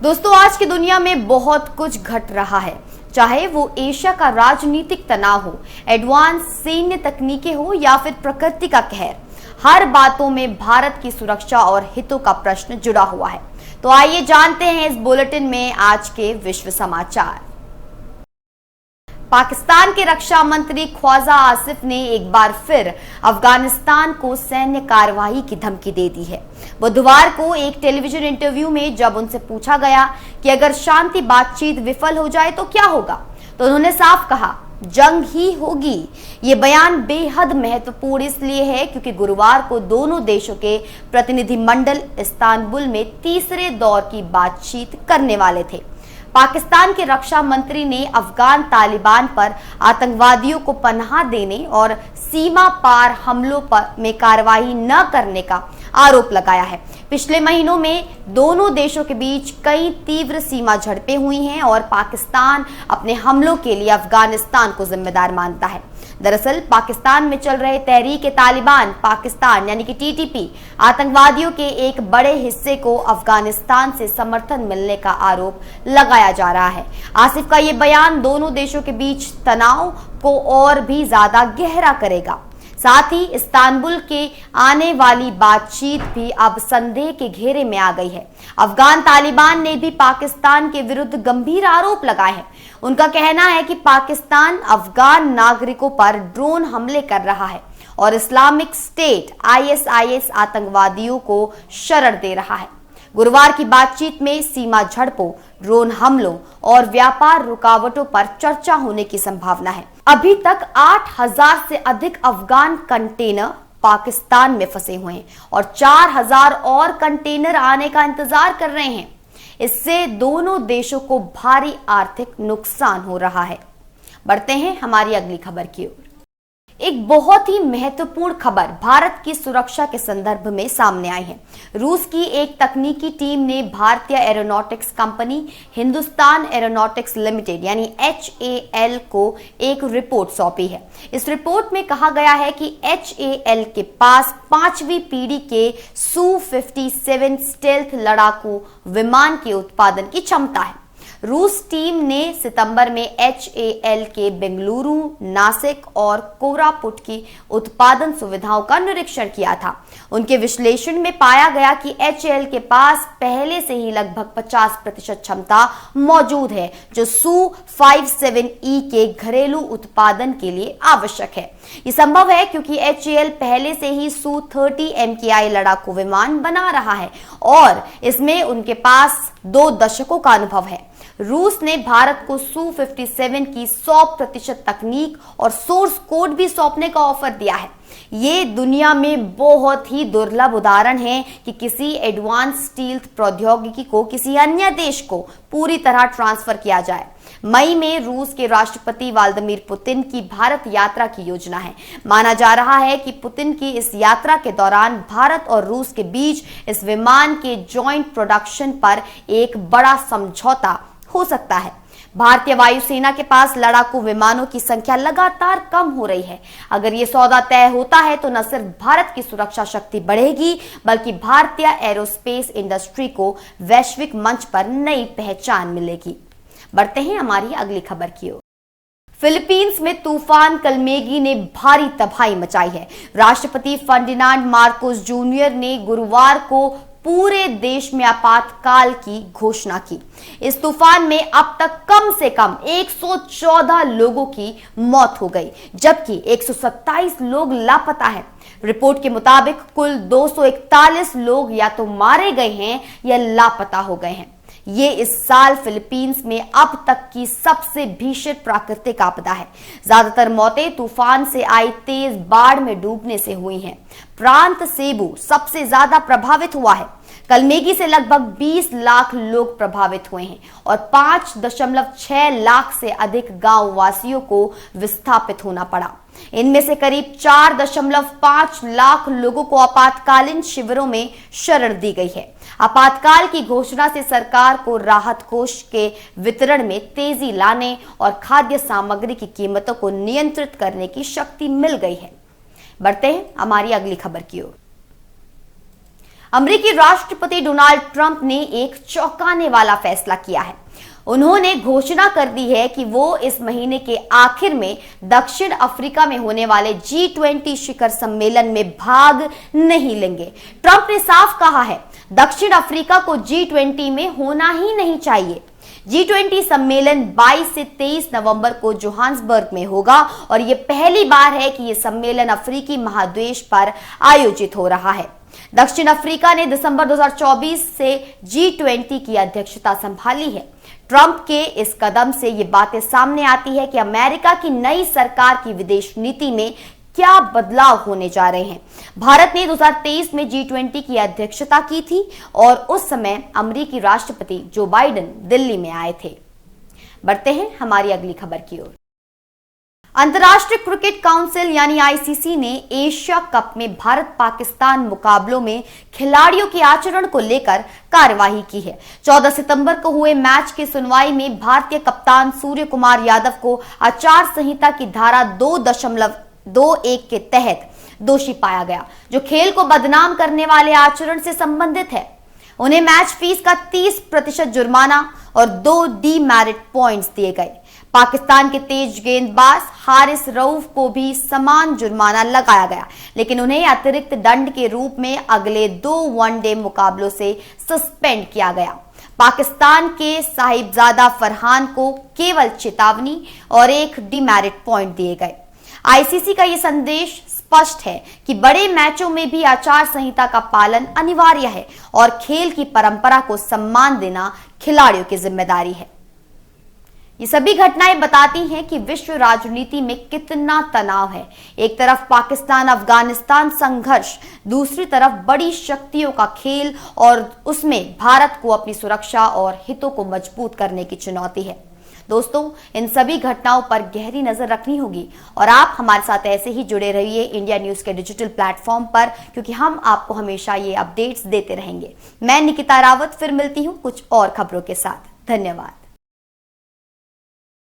दोस्तों, आज की दुनिया में बहुत कुछ घट रहा है, चाहे वो एशिया का राजनीतिक तनाव हो, एडवांस सैन्य तकनीकें हो या फिर प्रकृति का कहर। हर बातों में भारत की सुरक्षा और हितों का प्रश्न जुड़ा हुआ है। तो आइए जानते हैं इस बुलेटिन में आज के विश्व समाचार। पाकिस्तान के रक्षा मंत्री ख्वाजा आसिफ ने एक बार फिर अफगानिस्तान को सैन्य कार्रवाई की धमकी दे दी है। बुधवार को एक टेलीविजन इंटरव्यू में जब उनसे पूछा गया कि अगर शांति बातचीत विफल हो जाए तो क्या होगा, तो उन्होंने साफ कहा, जंग ही होगी। ये बयान बेहद महत्वपूर्ण इसलिए है क्योंकि गुरुवार को दोनों देशों के प्रतिनिधिमंडल इस्तांबुल में तीसरे दौर की बातचीत करने वाले थे। पाकिस्तान के रक्षा मंत्री ने अफगान तालिबान पर आतंकवादियों को पनाह देने और सीमा पार हमलों में कार्रवाई न करने का आरोप लगाया है। पिछले महीनों में दोनों देशों के बीच कई तीव्र सीमा झड़पें हुई हैं और पाकिस्तान अपने हमलों के लिए अफगानिस्तान को जिम्मेदार मानता है। दरअसल पाकिस्तान में चल रहे तहरीक तालिबान पाकिस्तान यानी कि टीटीपी आतंकवादियों के एक बड़े हिस्से को अफगानिस्तान से समर्थन मिलने का आरोप लगाया जा रहा है। आसिफ का ये बयान दोनों देशों के बीच तनाव को और भी ज्यादा गहरा करेगा। साथ ही इस्तांबुल के आने वाली बातचीत भी अब संदेह के घेरे में आ गई है। अफगान तालिबान ने भी पाकिस्तान के विरुद्ध गंभीर आरोप लगाए हैं। उनका कहना है कि पाकिस्तान अफगान नागरिकों पर ड्रोन हमले कर रहा है और इस्लामिक स्टेट आईएसआईएस आतंकवादियों को शरण दे रहा है। गुरुवार की बातचीत में सीमा झड़पों, ड्रोन हमलों और व्यापार रुकावटों पर चर्चा होने की संभावना है। अभी तक 8,000 से अधिक अफगान कंटेनर पाकिस्तान में फंसे हुए हैं और 4,000 और कंटेनर आने का इंतजार कर रहे हैं। इससे दोनों देशों को भारी आर्थिक नुकसान हो रहा है। बढ़ते हैं हमारी अगली खबर की ओर। एक बहुत ही महत्वपूर्ण खबर भारत की सुरक्षा के संदर्भ में सामने आई है। रूस की एक तकनीकी टीम ने भारतीय aeronautics company Hindustan aeronautics limited यानी HAL को एक रिपोर्ट सौंपी है। इस रिपोर्ट में कहा गया है कि HAL के पास 5वीं पीढ़ी के Su-57 स्टेल्थ लड़ाकू विमान के उत्पादन की क्षमता है। रूस टीम ने सितंबर में HAL के बेंगलुरु, नासिक और कोरापुट की उत्पादन सुविधाओं का निरीक्षण किया था। उनके विश्लेषण में पाया गया कि HAL के पास पहले से ही लगभग 50% क्षमता मौजूद है, जो Su-57E के घरेलू उत्पादन के लिए आवश्यक है। ये संभव है क्योंकि HAL पहले से ही Su-30 MKI लड़ाकू विमान बना रहा है और इसमें उनके पास 2 दशकों का अनुभव है। रूस ने भारत को Su-57 की 100% तकनीक और सोर्स कोड भी सौंपने का ऑफर दिया है। ये दुनिया में बहुत ही दुर्लभ उदाहरण है कि किसी एडवांस स्टील्थ प्रौद्योगिकी को किसी अन्य देश को पूरी तरह ट्रांसफर किया जाए। मई में रूस के राष्ट्रपति व्लादिमीर पुतिन की भारत यात्रा की योजना है। माना जा रहा है कि पुतिन की इस यात्रा के दौरान भारत और रूस के बीच इस विमान के जॉइंट प्रोडक्शन पर एक बड़ा समझौता हो सकता है। भारतीय वायुसेना के पास लड़ाकू विमानों की संख्या लगातार कम हो रही है। अगर ये सौदा तय होता है तो न सिर्फ भारत की सुरक्षा शक्ति बढ़ेगी, बल्कि भारतीय एरोस्पेस इंडस्ट्री को वैश्विक मंच पर नई पहचान मिलेगी। बढ़ते हैं हमारी अगली खबर की ओर। फिलीपींस में तूफान कलमेगी ने भारी तबाही मचाई है। राष्ट्रपति फर्डिनांड मार्कोस जूनियर ने गुरुवार को पूरे देश में आपातकाल की घोषणा की। इस तूफान में अब तक कम से कम 114 लोगों की मौत हो गई, जबकि 127 लोग लापता हैं। रिपोर्ट के मुताबिक कुल 241 लोग या तो मारे गए हैं या लापता हो गए हैं। ये इस साल फिलीपींस में अब तक की सबसे भीषण प्राकृतिक आपदा है। ज्यादातर मौतें तूफान से आई तेज बाढ़ में डूबने से हुई हैं। प्रांत सेबू सबसे ज्यादा प्रभावित हुआ है। कलमेगी से लगभग 20 लाख लोग प्रभावित हुए हैं और 5.6 लाख से अधिक गांव वासियों को विस्थापित होना पड़ा। इनमें से करीब 4.5 लाख लोगों को आपातकालीन शिविरों में शरण दी गई है। आपातकाल की घोषणा से सरकार को राहत कोष के वितरण में तेजी लाने और खाद्य सामग्री की कीमतों को नियंत्रित करने की शक्ति मिल गई है। बढ़ते हैं हमारी अगली खबर की ओर। अमेरिकी राष्ट्रपति डोनाल्ड ट्रंप ने एक चौंकाने वाला फैसला किया है। उन्होंने घोषणा कर दी है कि वो इस महीने के आखिर में दक्षिण अफ्रीका में होने वाले G20 शिखर सम्मेलन में भाग नहीं लेंगे। ट्रंप ने साफ कहा है, दक्षिण अफ्रीका को G20 में होना ही नहीं चाहिए। G20 सम्मेलन 22 से 23 नवंबर को जोहान्सबर्ग में होगा और यह पहली बार है कि यह सम्मेलन अफ्रीकी महाद्वीप पर आयोजित हो रहा है। दक्षिण अफ्रीका ने दिसंबर 2024 से G20 की अध्यक्षता संभाली है। ट्रंप के इस कदम से ये बातें सामने आती है कि अमेरिका की नई सरकार की विदेश नीति में क्या बदलाव होने जा रहे हैं। भारत ने 2023 में G20 की अध्यक्षता की थी और उस समय अमेरिकी राष्ट्रपति जो बाइडेन दिल्ली में आए थे। बढ़ते हैं हमारी अगली खबर की ओर। अंतर्राष्ट्रीय क्रिकेट काउंसिल यानी आईसीसी ने एशिया कप में भारत पाकिस्तान मुकाबलों में खिलाड़ियों के आचरण को लेकर कार्यवाही की है। 14 सितंबर को हुए मैच की सुनवाई में भारतीय कप्तान सूर्य कुमार यादव को आचार संहिता की धारा 2.21 के तहत दोषी पाया गया, जो खेल को बदनाम करने वाले आचरण से संबंधित है। उन्हें मैच फीस का 30% जुर्माना और 2 डीमेरिट पॉइंट्स दिए गए। पाकिस्तान के तेज गेंदबाज हारिस रऊफ को भी समान जुर्माना लगाया गया, लेकिन उन्हें अतिरिक्त दंड के रूप में अगले 2 वनडे मुकाबलों से सस्पेंड किया गया। पाकिस्तान के साहिबजादा फरहान को केवल चेतावनी और 1 डीमेरिट पॉइंट दिए गए। आईसीसी का यह संदेश स्पष्ट है कि बड़े मैचों में भी आचार संहिता का पालन अनिवार्य है और खेल की परंपरा को सम्मान देना खिलाड़ियों की जिम्मेदारी है। ये सभी घटनाएं बताती हैं कि विश्व राजनीति में कितना तनाव है। एक तरफ पाकिस्तान अफगानिस्तान संघर्ष, दूसरी तरफ बड़ी शक्तियों का खेल और उसमें भारत को अपनी सुरक्षा और हितों को मजबूत करने की चुनौती है। दोस्तों, इन सभी घटनाओं पर गहरी नजर रखनी होगी और आप हमारे साथ ऐसे ही जुड़े रहिए इंडिया न्यूज के डिजिटल प्लेटफॉर्म पर, क्योंकि हम आपको हमेशा ये अपडेट्स देते रहेंगे। मैं निकिता रावत फिर मिलती हूँ कुछ और खबरों के साथ। धन्यवाद।